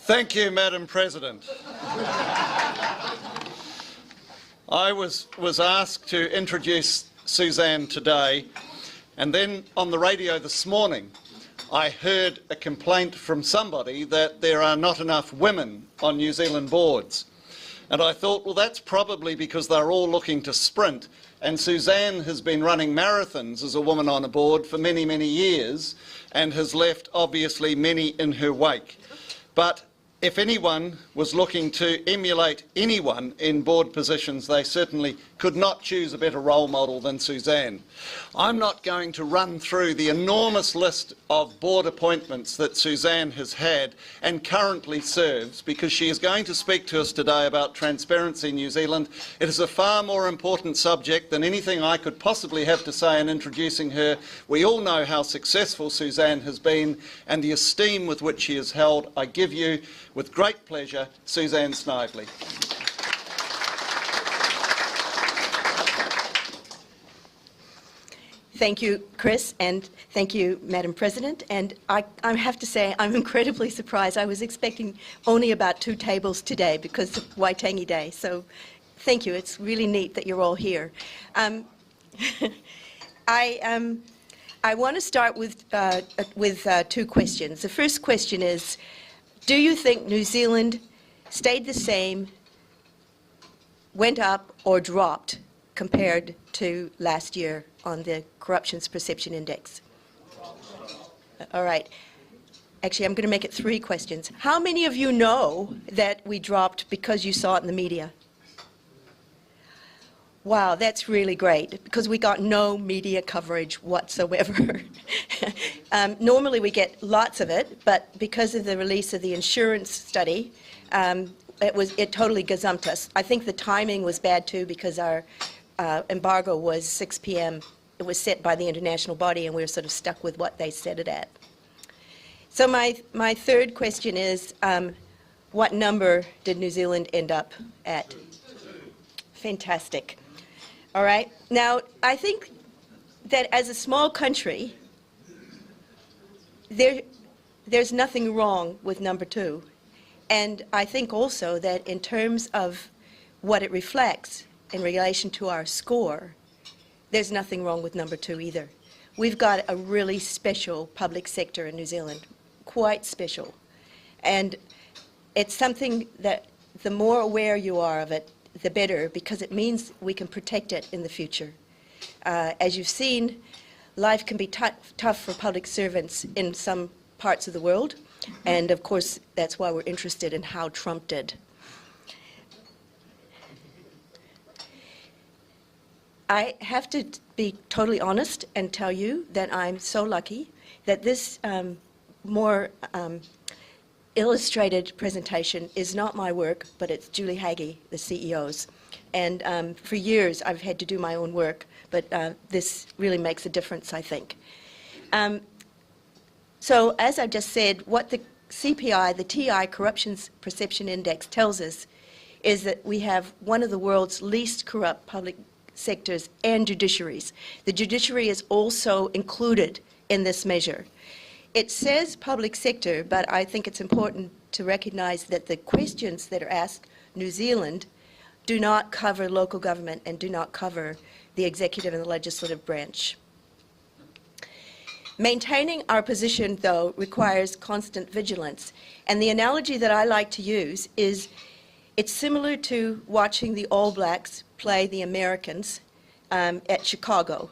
Thank you, Madam President. I was asked to introduce Suzanne today, and then on the radio this morning I heard a complaint from somebody that there are not enough women on New Zealand boards. And I thought, well, that's probably because they're all looking to sprint, and Suzanne has been running marathons as a woman on a board for many, many years and has left, obviously, many in her wake. But if anyone was looking to emulate anyone in board positions, they certainly could not choose a better role model than Suzanne. I'm not going to run through the enormous list of board appointments that Suzanne has had and currently serves, because she is going to speak to us today about Transparency New Zealand. It is a far more important subject than anything I could possibly have to say in introducing her. We all know how successful Suzanne has been and the esteem with which she is held. I give you, with great pleasure, Suzanne Snively. Thank you, Chris, and thank you, Madam President. And I have to say I'm incredibly surprised. I was expecting only about 2 tables today because of Waitangi Day. So thank you. It's really neat that you're all here. I want to start with 2 questions. The first question is, do you think New Zealand stayed the same, went up, or dropped compared to last year on the Corruption's Perception Index? All right. Actually, I'm going to make it 3 questions. How many of you know that we dropped because you saw it in the media? Wow, that's really great, because we got no media coverage whatsoever. Normally we get lots of it, but because of the release of the insurance study, it totally gazumped us. I think the timing was bad too, because our embargo was 6 p.m. It was set by the international body, and we were sort of stuck with what they set it at. So my third question is, what number did New Zealand end up at? Fantastic. All right. Now, I think that as a small country, there's nothing wrong with number 2. And I think also that in terms of what it reflects in relation to our score, there's nothing wrong with number 2 either. We've got a really special public sector in New Zealand, quite special. And it's something that the more aware you are of it, the better, because it means we can protect it in the future. As you've seen, life can be tough for public servants in some parts of the world, and of course that's why we're interested in how Trump did. I have to be totally honest and tell you that I'm so lucky that this more illustrated presentation is not my work, but it's Julie Hagee, the CEO's. And for years I've had to do my own work, but this really makes a difference, I think. So as I just said, what the CPI, the TI Corruption's Perception Index, tells us is that we have one of the world's least corrupt public sectors and judiciaries. The judiciary is also included in this measure. It says public sector, but I think it's important to recognize that the questions that are asked New Zealand do not cover local government and do not cover the executive and the legislative branch. Maintaining our position, though, requires constant vigilance. And the analogy that I like to use is it's similar to watching the All Blacks play the Americans at Chicago.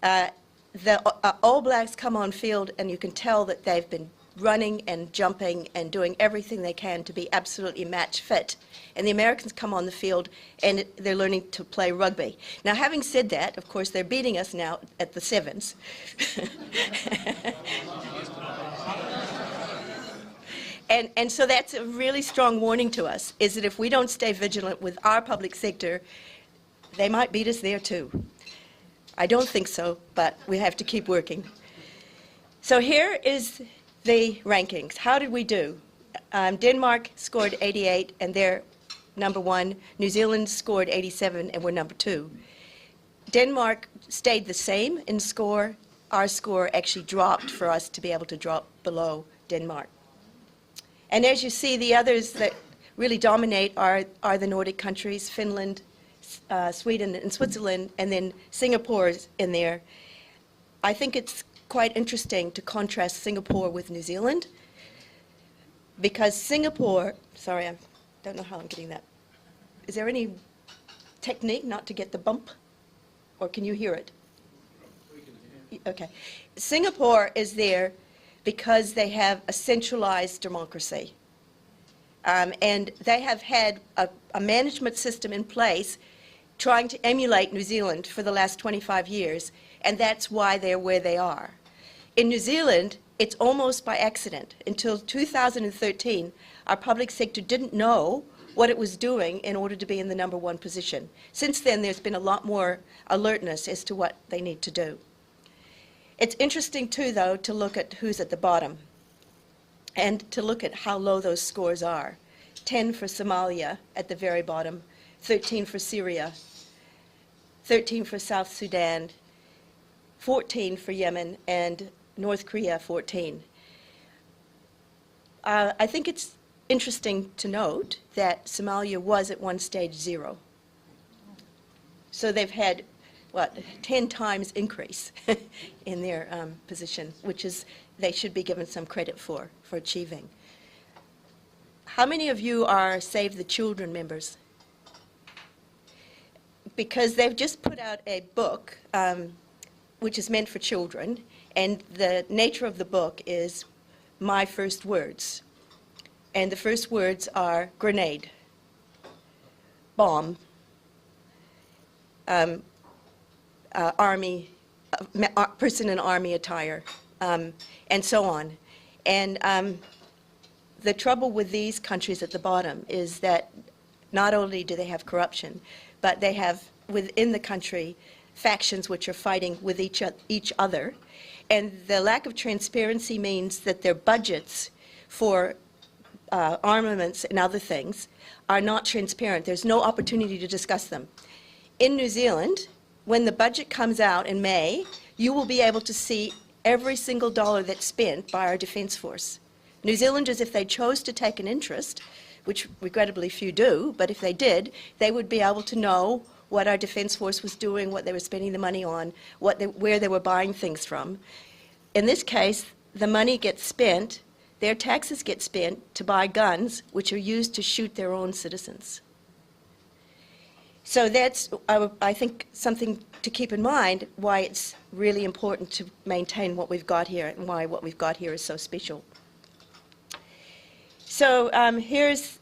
The All Blacks come on field and you can tell that they've been running and jumping and doing everything they can to be absolutely match fit. And the Americans come on the field and they're learning to play rugby. Now, having said that, of course, they're beating us now at the sevens. And so that's a really strong warning to us, is that if we don't stay vigilant with our public sector, they might beat us there too. I don't think so, but we have to keep working. So here is the rankings. How did we do? Denmark scored 88, and they're number 1. New Zealand scored 87, and we're number 2. Denmark stayed the same in score. Our score actually dropped for us to be able to drop below Denmark. And as you see, the others that really dominate are the Nordic countries, Finland, Sweden, and Switzerland, and then Singapore is in there. I think it's quite interesting to contrast Singapore with New Zealand, because Singapore, sorry, I don't know how I'm getting that. Is there any technique not to get the bump? Or can you hear it? Okay. Singapore is there because they have a centralized democracy. And they have had a management system in place trying to emulate New Zealand for the last 25 years, and that's why they're where they are. In New Zealand, it's almost by accident. Until 2013, our public sector didn't know what it was doing in order to be in the #1 position. Since then, there's been a lot more alertness as to what they need to do. It's interesting, too, though, to look at who's at the bottom and to look at how low those scores are. 10 for Somalia at the very bottom, 13 for Syria, 13 for South Sudan, 14 for Yemen, and North Korea 14. I think it's interesting to note that Somalia was at one stage 0. So they've had, 10 times increase in their position, which is they should be given some credit for achieving. How many of you are Save the Children members? Because they've just put out a book which is meant for children, and the nature of the book is my first words. And the first words are grenade, bomb, army, person in army attire, and so on. And the trouble with these countries at the bottom is that not only do they have corruption, but they have within the country factions which are fighting with each other. And the lack of transparency means that their budgets for armaments and other things are not transparent. There's no opportunity to discuss them. In New Zealand, when the budget comes out in May, you will be able to see every single dollar that's spent by our Defence Force. New Zealanders, if they chose to take an interest, which regrettably few do, but if they did, they would be able to know what our Defence Force was doing, what they were spending the money on, where they were buying things from. In this case, the money gets spent, their taxes get spent to buy guns, which are used to shoot their own citizens. So that's, I think, something to keep in mind, why it's really important to maintain what we've got here and why what we've got here is so special. So here's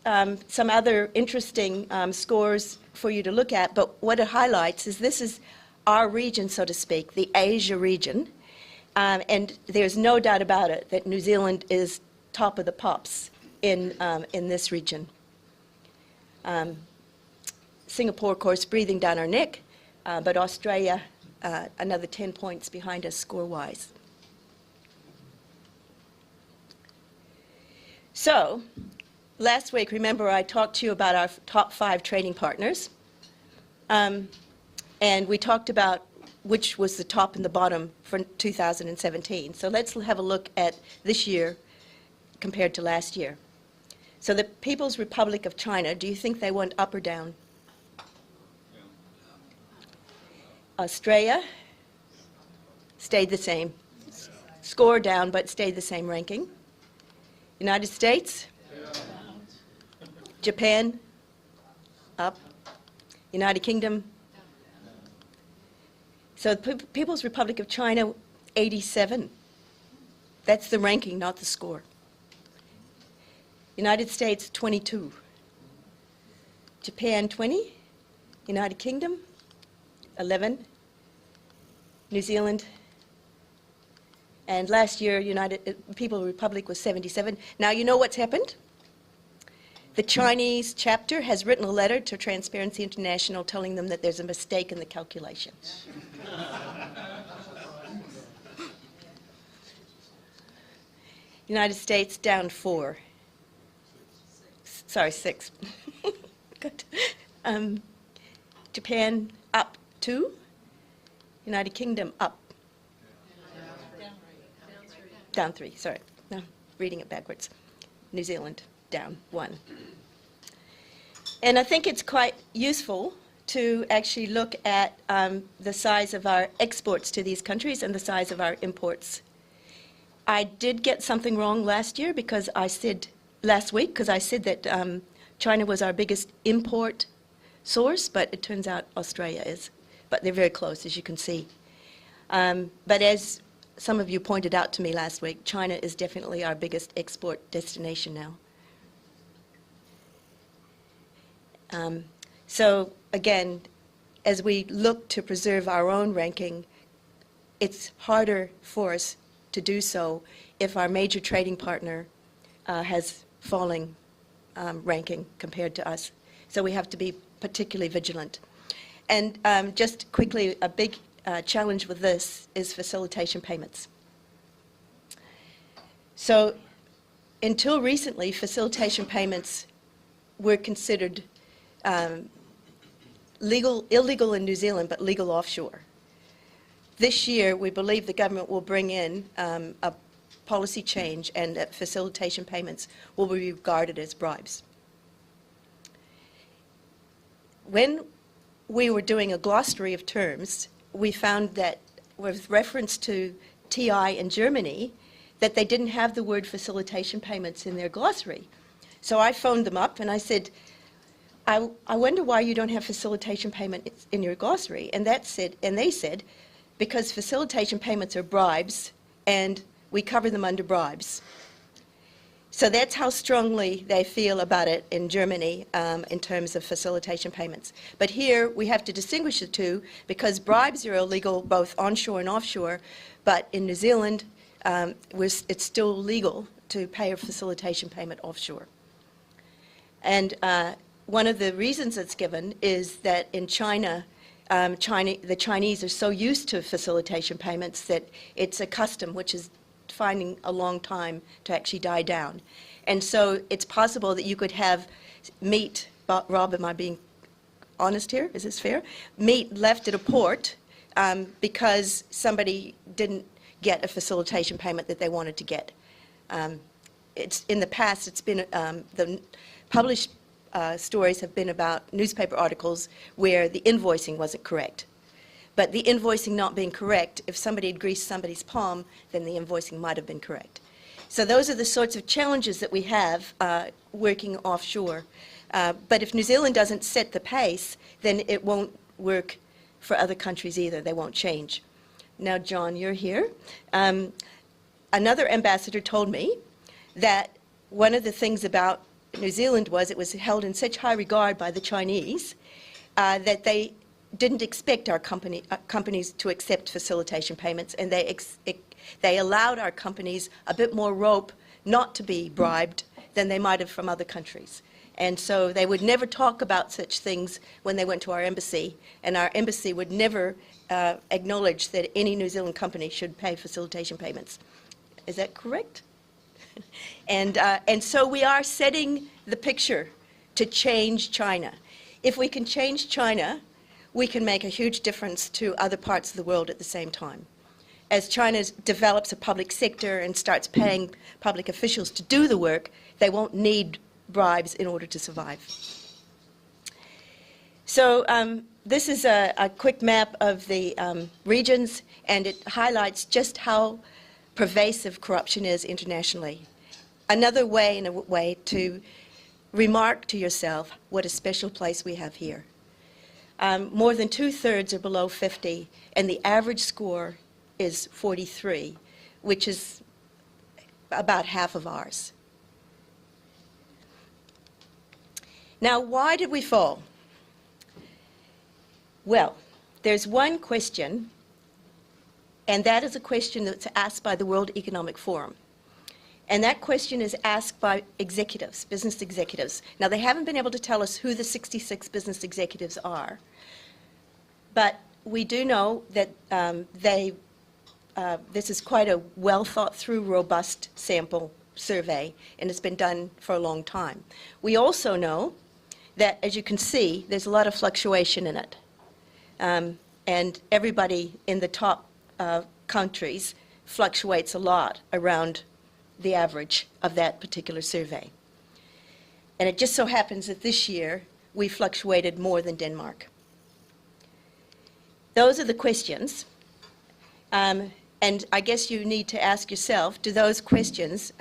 some other interesting scores for you to look at, but what it highlights is this is our region, so to speak, the Asia region, and there's no doubt about it that New Zealand is top of the pops in this region. Singapore, of course, breathing down our neck, but Australia, another 10 points behind us score-wise. So, last week, remember, I talked to you about our top 5 trading partners, and we talked about which was the top and the bottom for 2017. So let's have a look at this year compared to last year. So the People's Republic of China, do you think they went up or down? Australia stayed the same. Score down, but stayed the same ranking. United States? Japan? Up. United Kingdom? So the People's Republic of China, 87. That's the ranking, not the score. United States, 22. Japan, 20. United Kingdom, 11. New Zealand, and last year, People's Republic was 77. Now, you know what's happened? The Chinese chapter has written a letter to Transparency International telling them that there's a mistake in the calculation. United States down 4. Sorry, 6. Good. Japan up 2. United Kingdom up. Down 3, sorry. No, reading it backwards. New Zealand down 1. And I think it's quite useful to actually look at the size of our exports to these countries and the size of our imports. I did get something wrong last week because I said that China was our biggest import source, but it turns out Australia is. But they're very close, as you can see. But as some of you pointed out to me last week, China is definitely our biggest export destination now. So again, as we look to preserve our own ranking, it's harder for us to do so if our major trading partner has falling ranking compared to us. So we have to be particularly vigilant. And just quickly, a big challenge with this is facilitation payments. So until recently, facilitation payments were considered illegal in New Zealand, but legal offshore. This year, we believe the government will bring in a policy change and that facilitation payments will be regarded as bribes. When we were doing a glossary of terms, we found that with reference to TI in Germany, that they didn't have the word facilitation payments in their glossary. So I phoned them up and I said, I wonder why you don't have facilitation payments in your glossary. And they said, because facilitation payments are bribes and we cover them under bribes. So that's how strongly they feel about it in Germany in terms of facilitation payments. But here we have to distinguish the two because bribes are illegal both onshore and offshore, but in New Zealand it's still legal to pay a facilitation payment offshore. And one of the reasons it's given is that in China, the Chinese are so used to facilitation payments that it's a custom which is finding a long time to actually die down. And so it's possible that you could have meat, Rob, am I being honest here? Is this fair? Meat left at a port because somebody didn't get a facilitation payment that they wanted to get. In the past, it's been, the published stories have been about newspaper articles where the invoicing wasn't correct. But the invoicing not being correct, if somebody had greased somebody's palm, then the invoicing might have been correct. So those are the sorts of challenges that we have working offshore. But if New Zealand doesn't set the pace, then it won't work for other countries either. They won't change. Now, John, you're here. Another ambassador told me that one of the things about New Zealand was it was held in such high regard by the Chinese that they didn't expect our companies to accept facilitation payments, and they allowed our companies a bit more rope not to be bribed than they might have from other countries. And so they would never talk about such things when they went to our embassy, and our embassy would never acknowledge that any New Zealand company should pay facilitation payments. Is that correct? And so we are setting the picture to change China. If we can change China, we can make a huge difference to other parts of the world at the same time. As China develops a public sector and starts paying public officials to do the work, they won't need bribes in order to survive. So this is a quick map of the regions, and it highlights just how pervasive corruption is internationally. Another way, in a way, to remark to yourself what a special place we have here. More than 2/3 are below 50, and the average score is 43, which is about half of ours. Now, why did we fall? Well, there's one question, and that is a question that's asked by the World Economic Forum. And that question is asked by executives, business executives. Now, they haven't been able to tell us who the 66 business executives are, but we do know that this is quite a well-thought-through, robust sample survey, and it's been done for a long time. We also know that, as you can see, there's a lot of fluctuation in it. And everybody in the top countries fluctuates a lot around the average of that particular survey. And it just so happens that this year we fluctuated more than Denmark. Those are the questions. And I guess you need to ask yourself, do those questions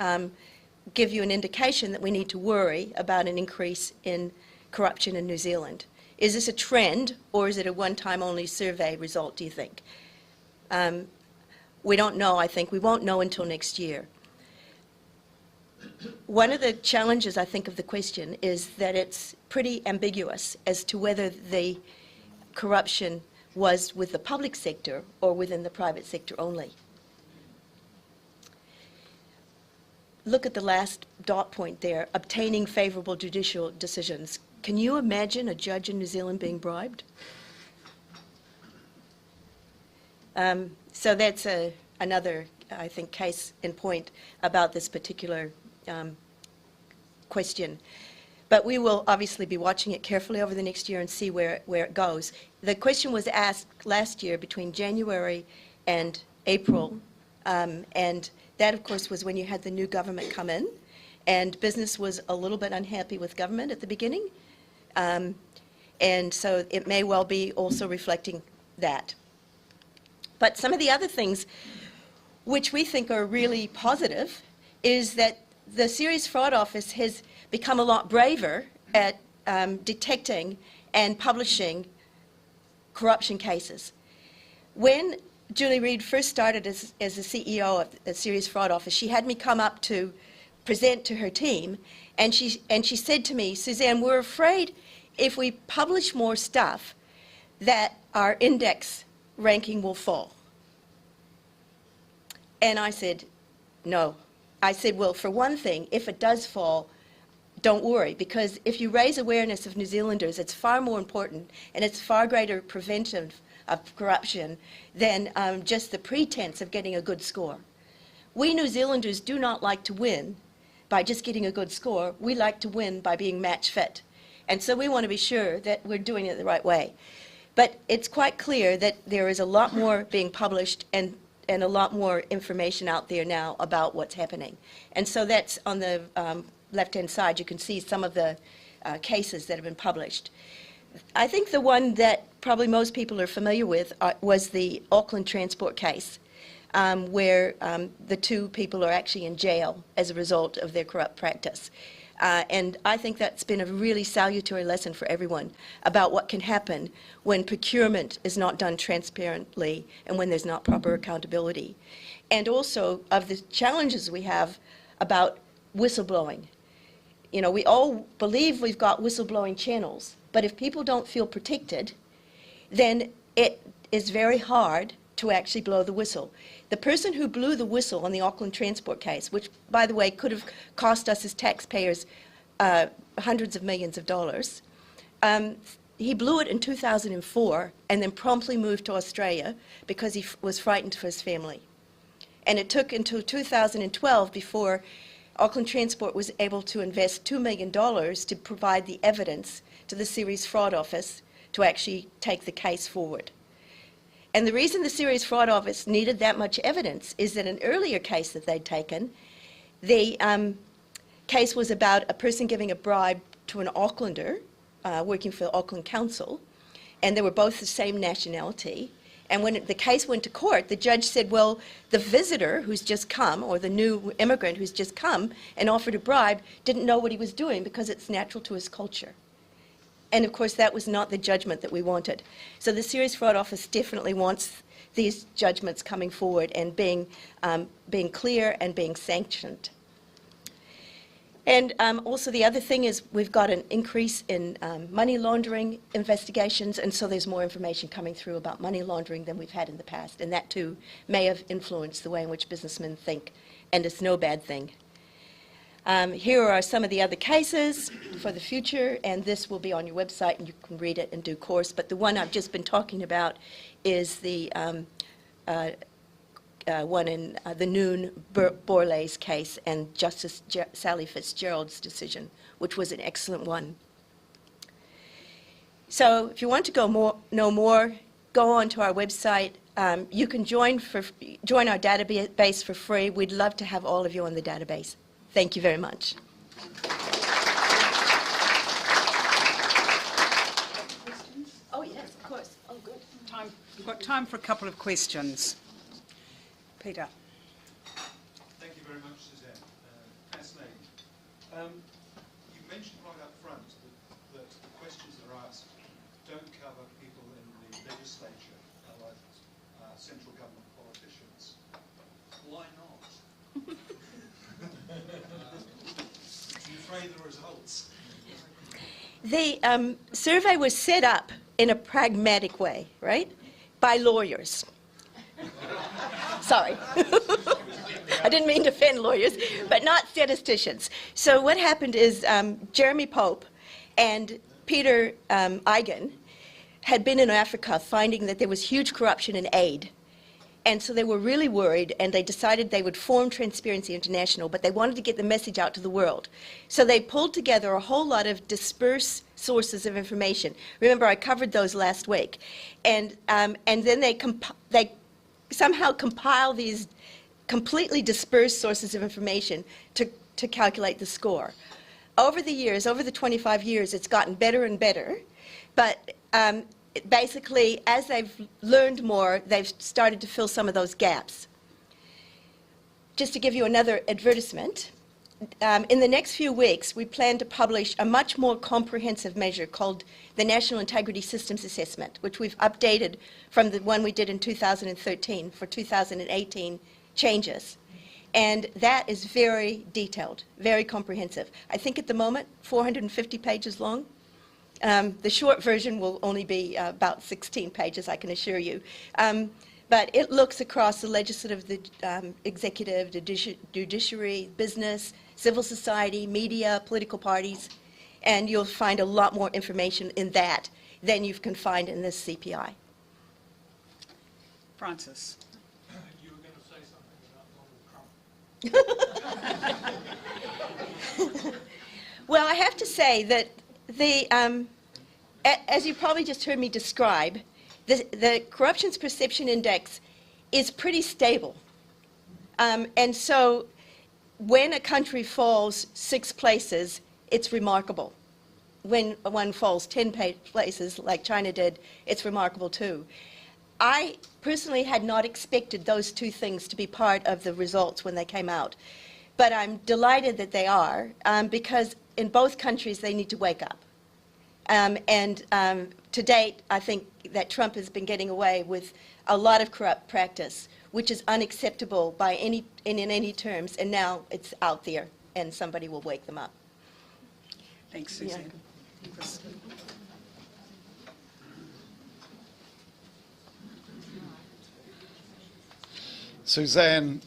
give you an indication that we need to worry about an increase in corruption in New Zealand? Is this a trend, or is it a one-time only survey result, do you think? We don't know, I think. We won't know until next year. One of the challenges, I think, of the question is that it's pretty ambiguous as to whether the corruption was with the public sector or within the private sector only. Look at the last dot point there, obtaining favourable judicial decisions. Can you imagine a judge in New Zealand being bribed? So that's another, I think, case in point about this particular question. But we will obviously be watching it carefully over the next year and see where it goes. The question was asked last year between January and April, and that, of course, was when you had the new government come in, and business was a little bit unhappy with government at the beginning. And so it may well be also reflecting that. But some of the other things which we think are really positive is that the Serious Fraud Office has become a lot braver at detecting and publishing corruption cases. When Julie Reid first started as the CEO of the Serious Fraud Office, she had me come up to present to her team, and she said to me, Suzanne, we're afraid if we publish more stuff that our index ranking will fall. And I said, no. I said, well, for one thing, if it does fall, don't worry, because if you raise awareness of New Zealanders, it's far more important, and it's far greater prevention of corruption than just the pretense of getting a good score. We New Zealanders do not like to win by just getting a good score. We like to win by being match fit. And so we want to be sure that we're doing it the right way. But it's quite clear that there is a lot more being published and a lot more information out there now about what's happening. And so that's on the left-hand side. You can see some of the cases that have been published. I think the one that probably most people are familiar with was the Auckland transport case, where the two people are actually in jail as a result of their corrupt practice. And I think that's been a really salutary lesson for everyone about what can happen when procurement is not done transparently and when there's not proper accountability. And also of the challenges we have about whistleblowing. You know, we all believe we've got whistleblowing channels, but if people don't feel protected, then it is very hard to actually blow the whistle. The person who blew the whistle on the Auckland transport case, which, by the way, could have cost us as taxpayers hundreds of millions of dollars, he blew it in 2004 and then promptly moved to Australia because he was frightened for his family. And it took until 2012 before Auckland Transport was able to invest $2 million to provide the evidence to the Serious Fraud Office to actually take the case forward. And the reason the Serious Fraud Office needed that much evidence is that an earlier case that they'd taken, the case was about a person giving a bribe to an Aucklander working for the Auckland Council, and they were both the same nationality. And when the case went to court, the judge said, well, the visitor who's just come, or the new immigrant who's just come and offered a bribe, didn't know what he was doing because it's natural to his culture. And of course, that was not the judgment that we wanted. So the Serious Fraud Office definitely wants these judgments coming forward and being clear and being sanctioned. And also the other thing is we've got an increase in money laundering investigations, and so there's more information coming through about money laundering than we've had in the past. And that too may have influenced the way in which businessmen think, and it's no bad thing. Here are some of the other cases for the future, and this will be on your website and you can read it in due course. But the one I've just been talking about is the one in the Noon Borlase case and Justice Sally Fitzgerald's decision, which was an excellent one. So if you want to know more, go on to our website. you can join our database for free. We'd love to have all of you on the database. Thank you very much. Oh, yes, of course. Oh, good. We've got time for a couple of questions. Peter. Thank you very much, Suzanne. Fascinating. You mentioned right up front that the questions that are asked don't cover people in the legislature, like central government politicians. Why not? Are you afraid of the results? The survey was set up in a pragmatic way, right, by lawyers. Sorry. I didn't mean to offend lawyers, but not statisticians. So what happened is Jeremy Pope and Peter Eigen had been in Africa finding that there was huge corruption in aid. And so they were really worried, and they decided they would form Transparency International, but they wanted to get the message out to the world. So they pulled together a whole lot of dispersed sources of information. Remember, I covered those last week. And then they somehow compile these completely dispersed sources of information to calculate the score. Over the years, over the 25 years, it's gotten better and better. But basically, as they've learned more, they've started to fill some of those gaps. Just to give you another advertisement, in the next few weeks, we plan to publish a much more comprehensive measure called the National Integrity Systems Assessment, which we've updated from the one we did in 2013 for 2018 changes. And that is very detailed, very comprehensive. I think at the moment, 450 pages long. The short version will only be about 16 pages, I can assure you. But it looks across the legislative, the executive, the judiciary, business, civil society, media, political parties, and you'll find a lot more information in that than you can find in this CPI. Francis. You were going to say something about Donald Trump. Well, I have to say that as you probably just heard me describe, the Corruptions Perception Index is pretty stable. And so when a country falls 6 places, it's remarkable. When one falls 10 places, like China did, it's remarkable too. I personally had not expected those 2 things to be part of the results when they came out. But I'm delighted that they are, because in both countries they need to wake up. To date, I think that Trump has been getting away with a lot of corrupt practice, which is unacceptable by in any terms, and now it's out there, and somebody will wake them up. Thanks, Suzanne. Yeah. Suzanne,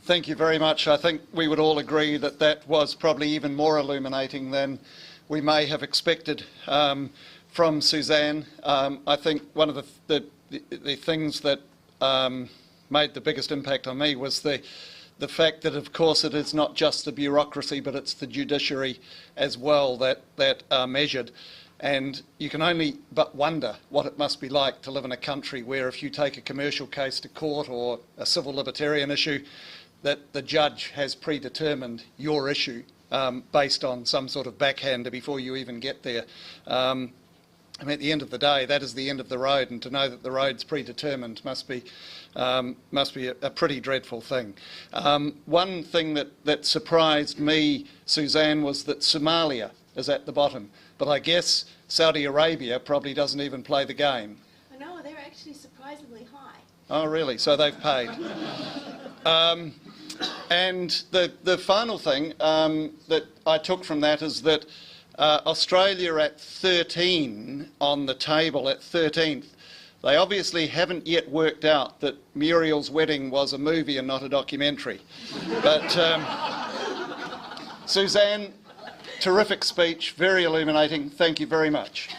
thank you very much. I think we would all agree that that was probably even more illuminating than we may have expected from Suzanne. I think one of the things that made the biggest impact on me was the fact that, of course, it is not just the bureaucracy, but it's the judiciary as well that are measured. And you can only but wonder what it must be like to live in a country where if you take a commercial case to court or a civil libertarian issue, that the judge has predetermined your issue based on some sort of backhander before you even get there. I mean, at the end of the day, that is the end of the road, and to know that the road's predetermined must be a pretty dreadful thing. One thing that surprised me, Suzanne, was that Somalia is at the bottom, but I guess Saudi Arabia probably doesn't even play the game. No, they're actually surprisingly high. Oh, really? So they've paid. And the final thing that I took from that is that Australia at 13 on the table, at 13th, they obviously haven't yet worked out that Muriel's wedding was a movie and not a documentary. But Suzanne, terrific speech, very illuminating. Thank you very much.